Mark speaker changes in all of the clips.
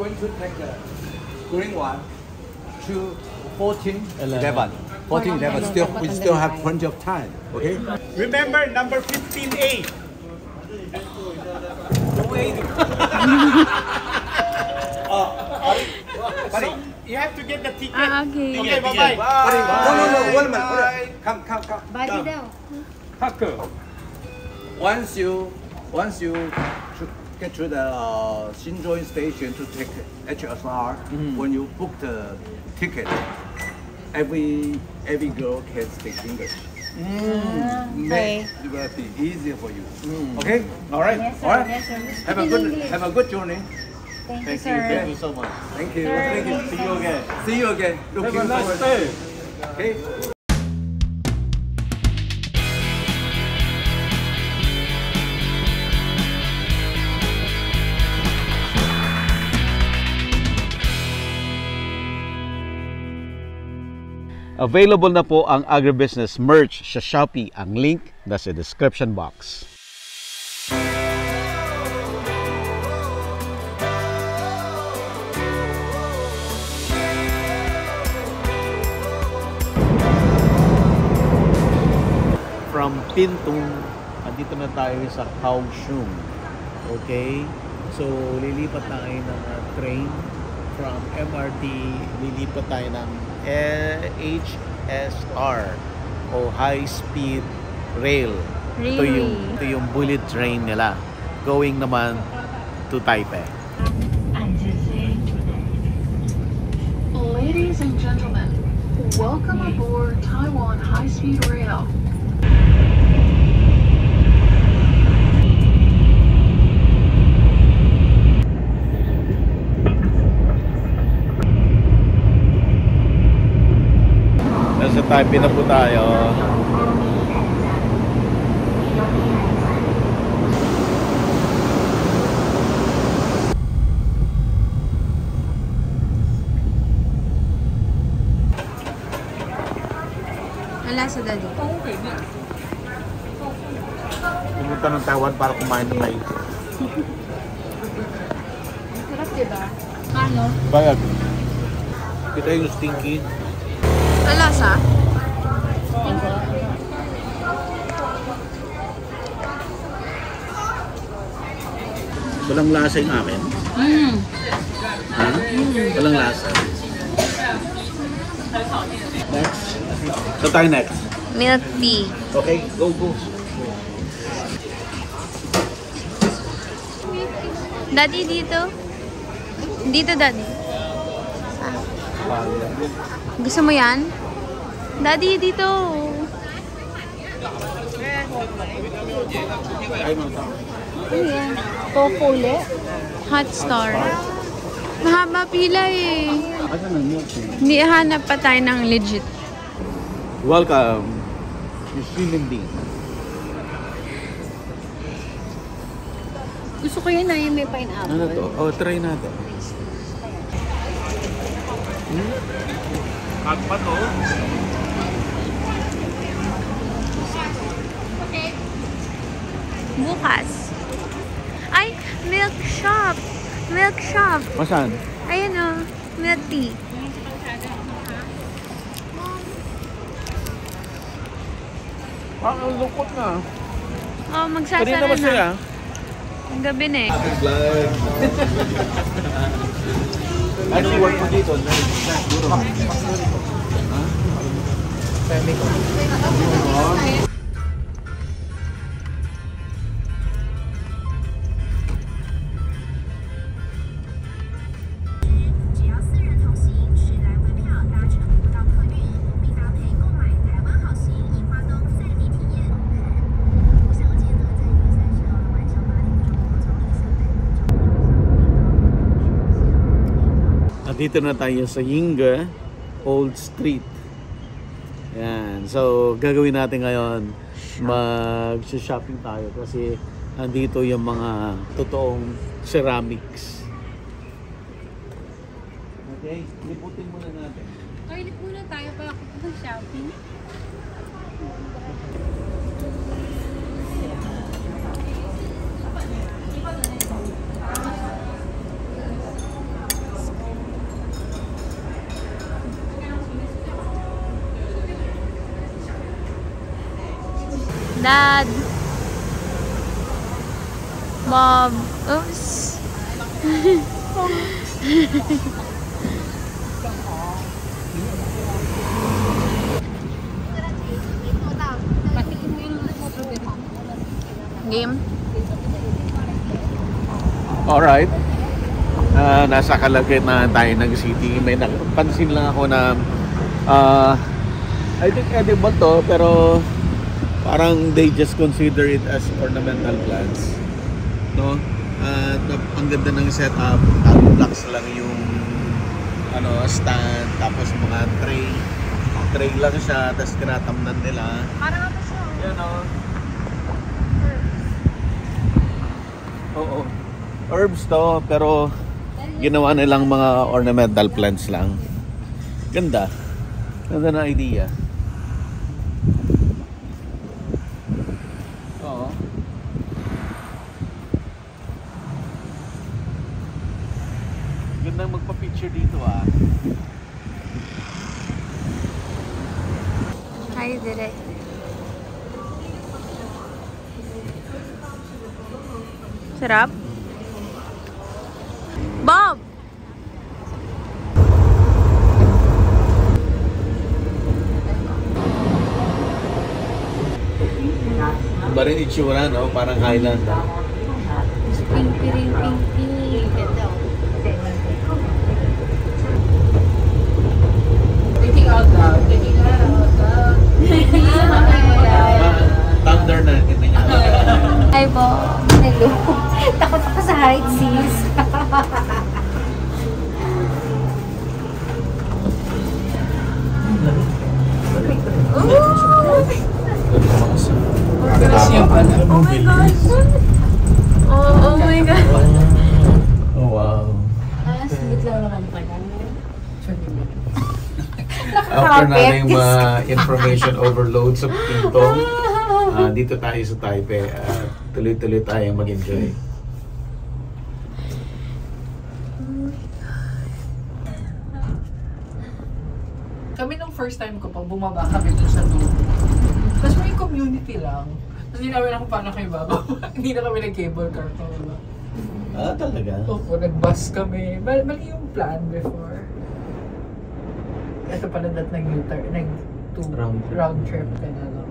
Speaker 1: going to take the green one to 1411. 1411. We still have plenty of time. Okay.
Speaker 2: Remember number 15A. So you have to get the ticket.
Speaker 3: Okay.
Speaker 2: Okay, bye-bye.
Speaker 1: No. Wait a minute. Come.
Speaker 3: Body daw.
Speaker 1: Once you get to the Xinzhou station to take HSR, when you book the ticket, every girl can speak English.
Speaker 3: Okay.
Speaker 1: It will be easier for you. Okay? All right.
Speaker 3: Yes, sir.
Speaker 1: All right.
Speaker 3: Yes, sir.
Speaker 1: Have a good journey.
Speaker 3: Thank you, sir.
Speaker 2: Thank you so much.
Speaker 1: Thank you.
Speaker 3: Sir,
Speaker 1: Thank you.
Speaker 3: thank
Speaker 2: See you again.
Speaker 1: See you again. Looking
Speaker 2: Have a nice
Speaker 1: forward.
Speaker 2: day.
Speaker 1: Okay.
Speaker 4: Available na po ang agribusiness merch sa Shopee. Ang link nasa description box. From Pintong, andito na tayo sa Kaohsiung. Okay? So, lilipat tayo ng train from MRT, lilipat tayo ng HSR o High Speed Rail.
Speaker 3: Really?
Speaker 4: Ito yung bullet train nila. Going naman to Taipei.
Speaker 5: Ladies and gentlemen, welcome aboard Taiwan High Speed Rail.
Speaker 4: Nasa Taipei na po tayo.
Speaker 3: Ang lasa, Daddy.
Speaker 4: Pumunta ng Taiwan para kumain ng mais.
Speaker 3: Sarap, diba? Ano?
Speaker 4: Bayag. Kita yung stinky.
Speaker 3: Ang lasa?
Speaker 4: Walang lasa yung akin. Ha? Walang lasa. Next. So tayo next.
Speaker 3: Milk tea.
Speaker 4: Okay, go.
Speaker 3: Daddy, dito? Dito, Daddy. Gusto mo yan? Daddy, dito. Ano yan? Kokole? Hot Star. Mahaba pila eh.
Speaker 4: Asan ang milk tea?
Speaker 3: Hindi, hanap pa tayo ng legit.
Speaker 4: Welcome. Yung Shilin Bean.
Speaker 3: Gusto ko yan na yung may pineapple.
Speaker 4: Ano to? Oh, try natin.
Speaker 2: Hot pa to.
Speaker 3: Bukas. Ay, milk shop. Milk shop.
Speaker 4: Masan?
Speaker 3: Ayan o, milk tea.
Speaker 4: Ang lungkot na.
Speaker 3: Oh, magsasara
Speaker 4: Kanina ba siya?
Speaker 3: na. Ang gabi na eh.
Speaker 4: Ano yung work mo dito? Dito na tayo sa Yingge Old Street. Yan. So, gagawin natin ngayon, mag-shopping tayo kasi andito yung mga totoong ceramics. Okay, liputin muna natin.
Speaker 3: Toilet muna tayo para mag-shopping. Dad. Bob. Oops. Game.
Speaker 4: Alright. Nasa kalagitnaan tayo ng city. May napansin lang ako na I think edible to, pero parang they just consider it as ornamental plants. No? Ang ganda ng setup. Blocks lang yung stand, tapos mga tray lang siya, tapos tinatamnan nila.
Speaker 3: Parang ano siya?
Speaker 4: Yan o. Oo. Herbs to, pero ginawa nilang mga ornamental plants lang. Ganda. Ganda na idea. Oo. Ganda magpa-picture dito ah.
Speaker 3: Hi, direct. Sarap? Bob!
Speaker 4: Iba rin itsura, no? Parang Highland.
Speaker 3: Pinky rin, pinky.
Speaker 4: Thunder na.
Speaker 3: Hi, Bob.
Speaker 6: Hello. Takot ako sa height, sis.
Speaker 3: Oh my God! Oh my God!
Speaker 4: Oh, wow.
Speaker 6: Smooth lang naman pala.
Speaker 4: After natin information overload sa Pintong, dito tayo sa Taipei. Tuloy-tuloy tayo mag-enjoy.
Speaker 7: Kami nung first time ko pa, bumaba kami dun sa dulo. Tapos may community lang. Tapos hindi namin ako paano kayo bababa. Hindi na kami nag-cable car pa baba.
Speaker 4: Talaga?
Speaker 7: Opo, nag-bus kami. Mali yung plan before. Ito pala dat round trip ka na lang.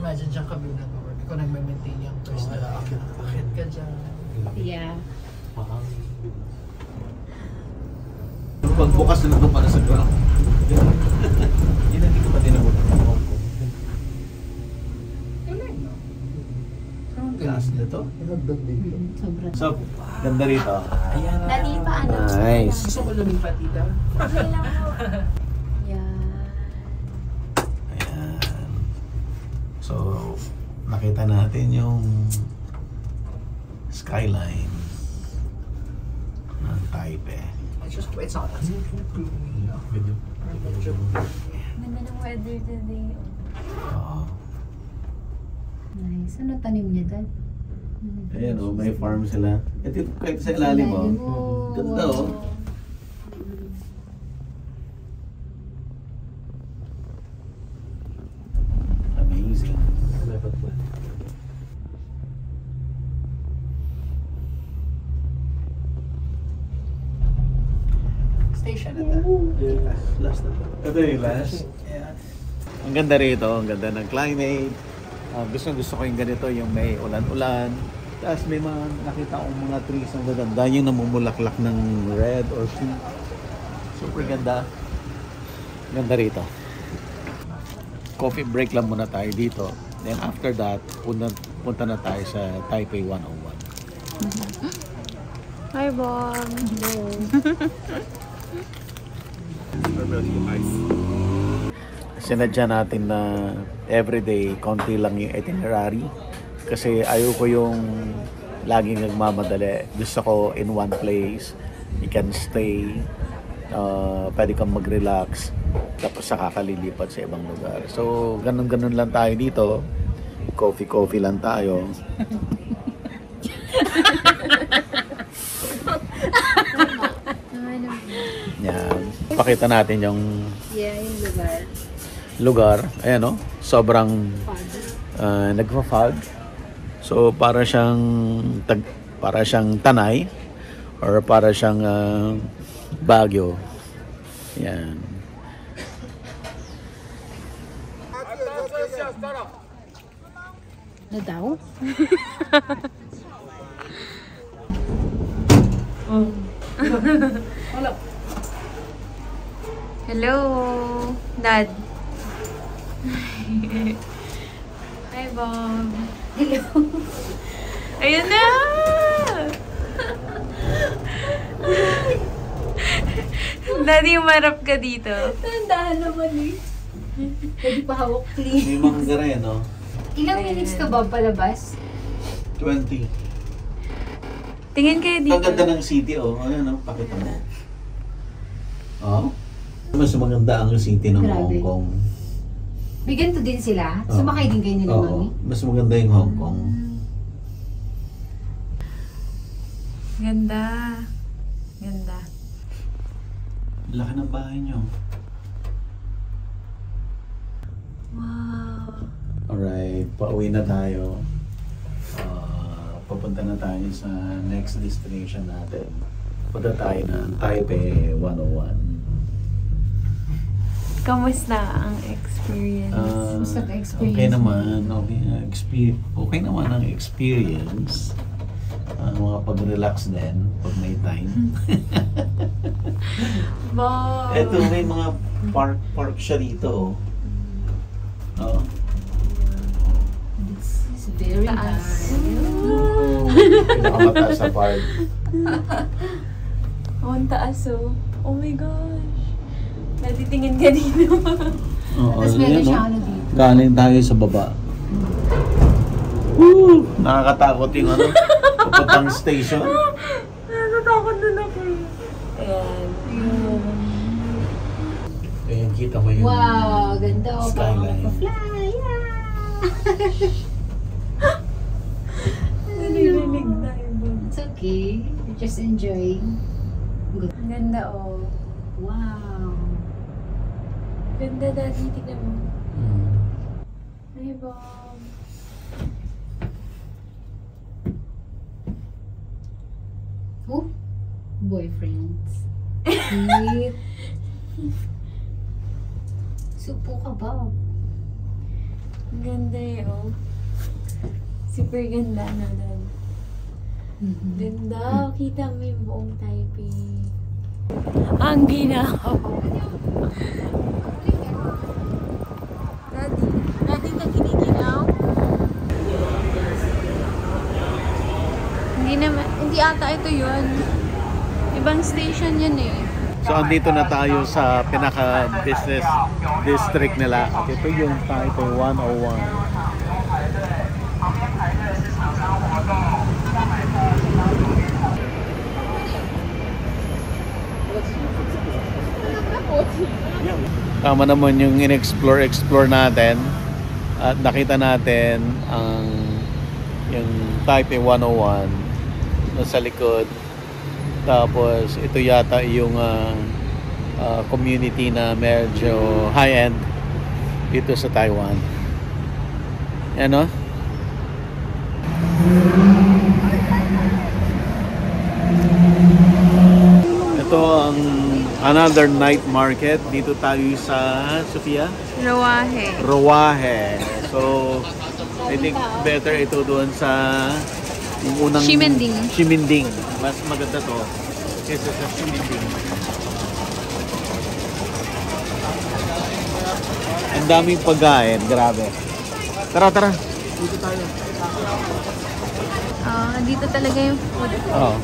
Speaker 7: Imagine dyan kami nag-work. Ikaw nag-maintain yung first na akit ka dyan.
Speaker 6: Yeah.
Speaker 4: Pagbukas na ito para sa ground. Yun hindi ko pa tinabot.
Speaker 7: Galing, no?
Speaker 4: Taas na ito.
Speaker 6: Sobra.
Speaker 4: So, ganda rito.
Speaker 6: Dati pa ano?
Speaker 4: Nice.
Speaker 7: Gusto ko lumipat dito.
Speaker 6: Yeah.
Speaker 4: Ayan. So, nakita natin yung skyline ng Taipei.
Speaker 7: It's not as gloomy, no? Medyo
Speaker 6: Ganda ng weather today.
Speaker 4: Oo.
Speaker 6: Nice. Ano tanim niya, Dad?
Speaker 4: Ayan o, may farm sila. Ito kahit sa ilalim o. Ganda o. Amazing.
Speaker 7: station na to.
Speaker 4: Last na to. Ito yung last.
Speaker 7: Yeah.
Speaker 4: Ang ganda rito, ang ganda ng climate. Gusto ko yung ganito, yung may ulan-ulan. Tapos may mga nakita akong mga trees ang gaganda, yung namumulaklak ng red or pink. Super ganda. Ganda rito. Coffee break lang muna tayo dito. Then after that, punta na tayo sa Taipei 101.
Speaker 3: Hi, Bob.
Speaker 4: Sinadya natin na everyday, konti lang yung itinerary. Kasi ayoko yung laging nagmamadali. Gusto ko in one place. You can stay. Pwede kang mag-relax. Tapos saka kalilipat sa ibang lugar. So, ganun-ganun lang tayo dito. Coffee lang tayo. Yan. Papakita natin yung
Speaker 6: Yeah, yung lugar.
Speaker 4: lugar. Ayan, no? Sobrang nagfa-fog. So para siyang Tanay or para siyang Baguio. Yan.
Speaker 6: Na daw?
Speaker 3: Hello, Dad. Hi, Bob.
Speaker 6: Hello.
Speaker 3: Ayun na! Daddy, umarap ka dito.
Speaker 6: Tandaan naman eh. Pwede pa hawak, please.
Speaker 4: May mangga rin, no?
Speaker 6: Ilang minutes ka ba palabas?
Speaker 4: 20.
Speaker 3: Tingin kayo dito.
Speaker 4: Ang ganda ng city, oh. Ayan, no? Pakita mo. Oh? Mas maganda ang city ng
Speaker 6: Grabe.
Speaker 4: Hong Kong.
Speaker 6: May ganito din sila?
Speaker 4: Oh.
Speaker 6: Sumakay din kayo nila,
Speaker 4: Oo.
Speaker 6: Mami?
Speaker 4: Mas maganda yung Hong Kong.
Speaker 3: Ganda. Ganda.
Speaker 4: Laki ng bahay nyo.
Speaker 3: Wow.
Speaker 4: Alright, pauwi na tayo. Papunta na tayo sa next destination natin. Punta tayo ng Taipei 101.
Speaker 3: Kamusta ang experience?
Speaker 6: Kamusta ka experience?
Speaker 4: Okay naman. Okay naman ang experience. Mga pag-relax din pag may time.
Speaker 3: Bob!
Speaker 4: Eto, may mga park siya dito. Oh.
Speaker 6: This is very
Speaker 3: Taas.
Speaker 6: nice.
Speaker 4: Pinakamataas sa park.
Speaker 3: Oh, ang taas oh. Oh my gosh. Natitingin ka dito.
Speaker 4: Oo,
Speaker 6: Tapos meron siya ano dito.
Speaker 4: Galing tayo sa baba. Woo! Nakakatakot yung ano, papuntang station.
Speaker 3: Natatakot din ako. Ayan.
Speaker 4: Ayan, kita mo yung
Speaker 6: Wow, ganda oh.
Speaker 4: skyline.
Speaker 6: Fly,
Speaker 3: Nalilinig tayo, Bob.
Speaker 6: It's okay. You're just enjoying. Good.
Speaker 3: Ang ganda oh.
Speaker 6: Wow.
Speaker 3: Ganda, Daddy. Tignan mo.
Speaker 4: Mm.
Speaker 3: Ay, Bob.
Speaker 6: Oh, boyfriends. Cute. Supo ka ba?
Speaker 3: Ang ganda eh, oh. Super ganda na, Dad. Ganda. Kita mo yung buong Taipei. Ang ginaw. Daddy. Daddy ka kiniginaw? Hindi ata ito yun. Ibang station yun eh.
Speaker 4: So, andito na tayo sa pinaka-business district nila. At ito yung Taipei 101. Tama naman yung in-explore natin. At nakita natin ang yung Taipei 101 nasa likod. Tapos ito yata yung community na medyo high-end dito sa Taiwan. Ano? Ito ang another night market. Dito tayo sa Sofia?
Speaker 3: Rawahe.
Speaker 4: Rawahe. So, I think better ito doon sa yung unang
Speaker 3: Ximending.
Speaker 4: Ximending. Mas maganda to kaysa sa Ximending. Ang daming pagkain, grabe. Tara, tara. Dito tayo.
Speaker 3: Dito talaga yung food.
Speaker 4: Oh.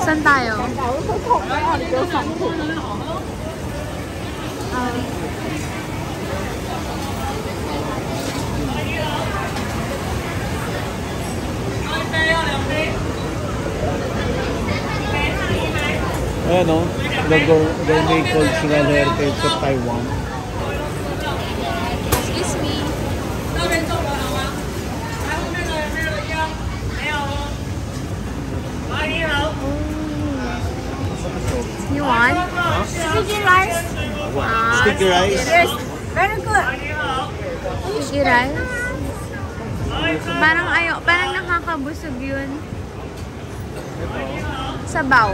Speaker 3: Saan tayo?
Speaker 4: Ayan o, the Gourmet Cultural Heritage of Taiwan.
Speaker 3: Excuse me. You want?
Speaker 4: sticky rice.
Speaker 3: Yes, very good. Sticky rice? Parang nakakabusog yun. Sabaw.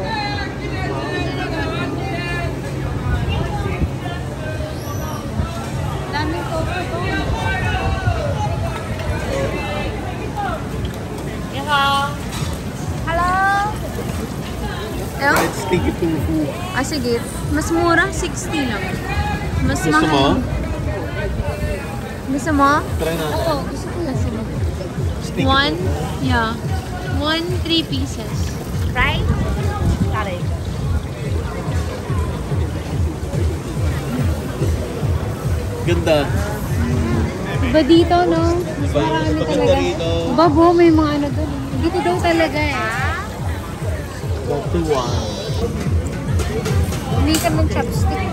Speaker 3: Daming coco to. Hello?
Speaker 4: Fried sticky tofu.
Speaker 3: Ah, sige. Mas mura, 60 lang. Mas
Speaker 4: Gusto mo?
Speaker 3: Gusto mo?
Speaker 4: Try natin.
Speaker 3: Oo, gusto ko na sila.
Speaker 4: Sticky
Speaker 3: One,
Speaker 4: tofu.
Speaker 3: yeah. 3 pieces. Right?
Speaker 4: Ganda.
Speaker 3: Iba dito, no? Mas
Speaker 4: Iba.
Speaker 3: marami
Speaker 4: Maganda
Speaker 3: talaga.
Speaker 4: rito.
Speaker 3: Babo, may mga ano doon. Dito daw talaga eh.
Speaker 4: 41.
Speaker 3: Hindi ka ng chopstick.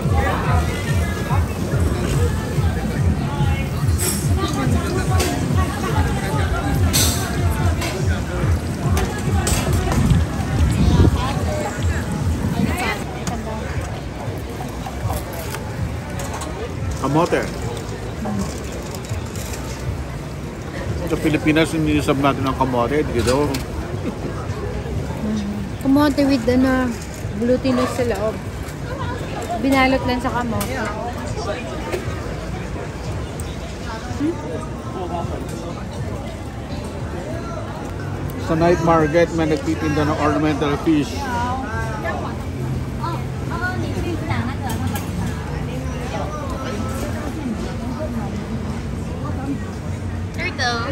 Speaker 4: Kamote. Sa Pilipinas, inisab natin ang kamote dito.
Speaker 3: Kamote with glutinous sa loob. Binalot lang sa kamote.
Speaker 4: Sa night market, may nagtitinda ng ornamental fish.
Speaker 3: Turtle.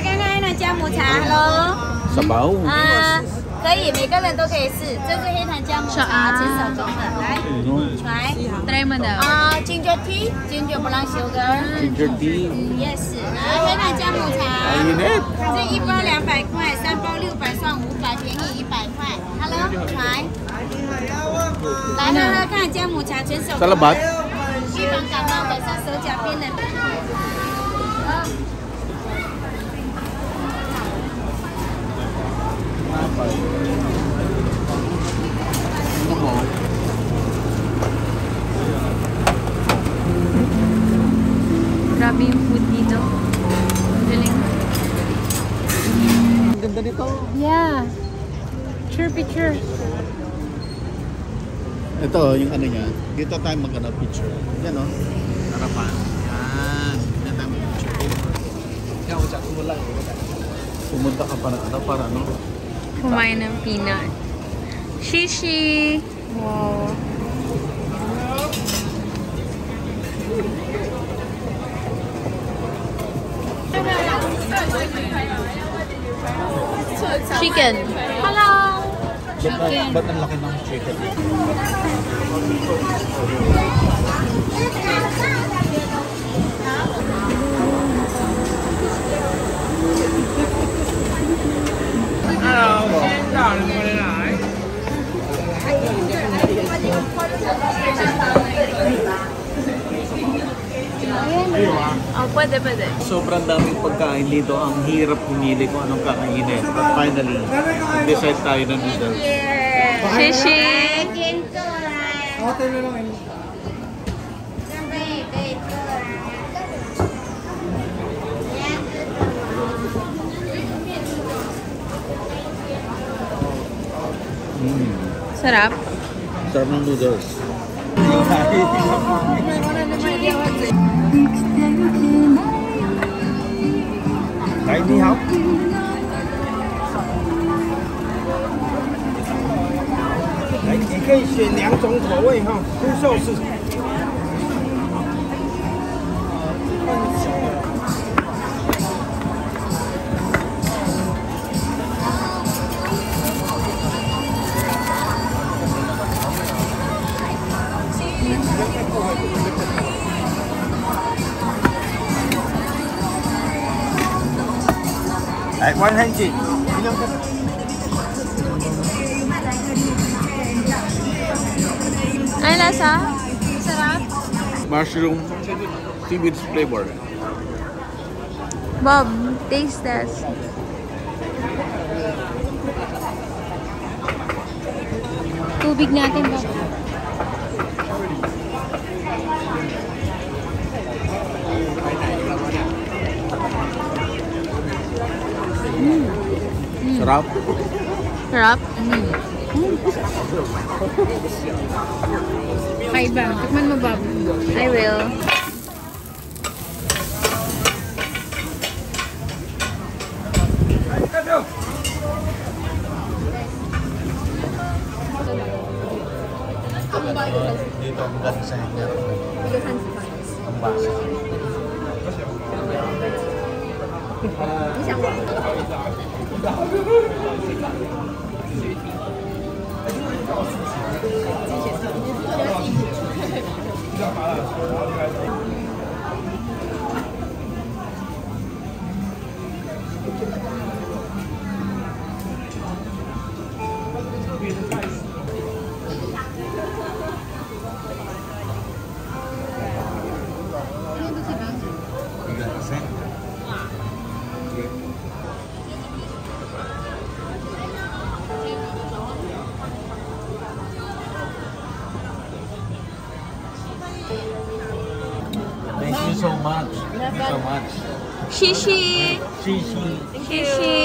Speaker 3: 刚刚那姜母茶 ，Hello。
Speaker 4: Sabaw.
Speaker 3: 可以，每个人都可以试。这是黑糖姜母茶，轻手中的，来，来，try mo daw。ginger tea，ginger brown sugar。
Speaker 4: Ginger tea.
Speaker 3: Yes，来黑糖姜母茶。
Speaker 4: Mainit.
Speaker 3: 这一包200块，3包600算500，便宜100块。Hello，来，来喝喝看姜母茶，全手工的。
Speaker 4: Salabat.
Speaker 3: 预防感冒，改善手脚冰冷。
Speaker 4: Ano mo?
Speaker 3: Grabe yung food dito. Galing.
Speaker 4: Ang ganda nito.
Speaker 3: Yeah. Picture.
Speaker 4: Ito, yung ano niya. Dito tayo picture. Yan o. Harapan. Yan. Yan tayo mag-picture. Pumunta ka pa na para ano?
Speaker 3: Kumain ng peanut. Shishi! Wow. Chicken. Hello!
Speaker 4: Ba't ang laki ng chicken?
Speaker 3: Oh, pwede.
Speaker 4: Sobrang daming pagkain dito. Ang hirap pumili kung anong kakainin. But finally, decide tayo ng noodles.
Speaker 3: Shishi! Sarap.
Speaker 4: Sarap ng noodles.
Speaker 2: 来，你好。来，你可以选2种口味哈，猪寿司。来，100。
Speaker 3: Ay, lasa? Sarap.
Speaker 4: Mushroom seaweed flavor.
Speaker 3: Bob, taste test. Tubig natin, Bob.
Speaker 4: Sarap.
Speaker 8: Sarap? Kaiba. Tikman mo, Bob. I will.
Speaker 4: Dito ang gansa niya. Ang basa. Thank you so much. Thank you so much.
Speaker 8: Shishi!
Speaker 4: Shishi.
Speaker 8: Shishi!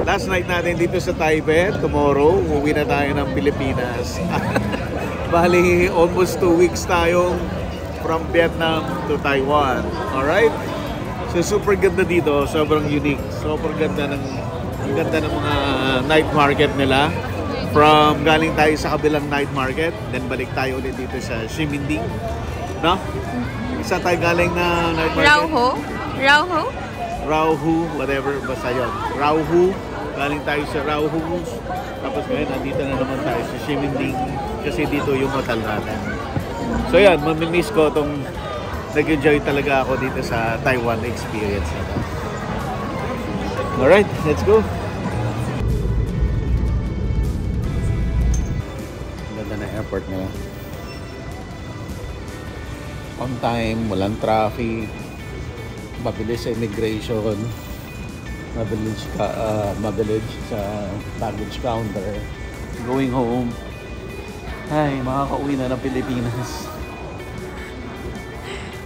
Speaker 4: Last night natin dito sa Taipei. Tomorrow, uuwi na tayo ng Pilipinas. Bali, almost 2 weeks tayong from Vietnam to Taiwan. Alright? So, super ganda dito. Sobrang unique. Sobrang ganda ng mga night market nila. From galing tayo sa kabilang night market, then balik tayo ulit dito sa Ximending. No? Isa tayo galing na night market. Rauhu, whatever, basta yun. Rauhu, galing tayo sa Rauhu. Tapos ngayon, nandito na naman tayo sa Ximending kasi dito yung hotel natin. So yan, mamimiss ko itong nag-enjoy talaga ako dito sa Taiwan experience na to. Alright, let's go! Ganda na airport na yan. On time, walang traffic, mabilis sa immigration, mabilis sa baggage counter, going home. Ay, makakauwi na ng Pilipinas.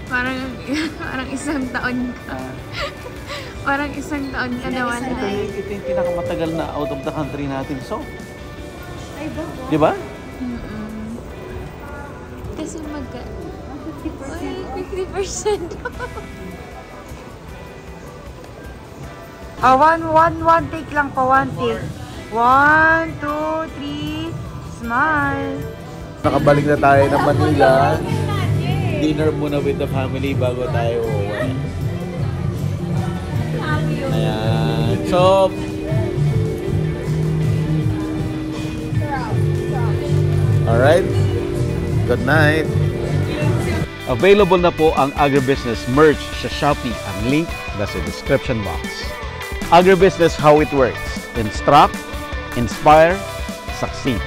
Speaker 8: Parang isang taon ka. Parang isang taon ka naman.
Speaker 4: Ito yung pinakamatagal na out of the country natin. So, di ba?
Speaker 8: Kasi 50%.
Speaker 9: One take lang po, one take. 1, 2, 3, smile.
Speaker 4: Nakabalik na tayo ng Manila. Dinner muna with the family bago tayo uuwi. Ayan. So, alright. Good night. Available na po ang Agribusiness merch sa Shopee. Ang link nasa description box. Agribusiness, how it works. Instruct, inspire, succeed.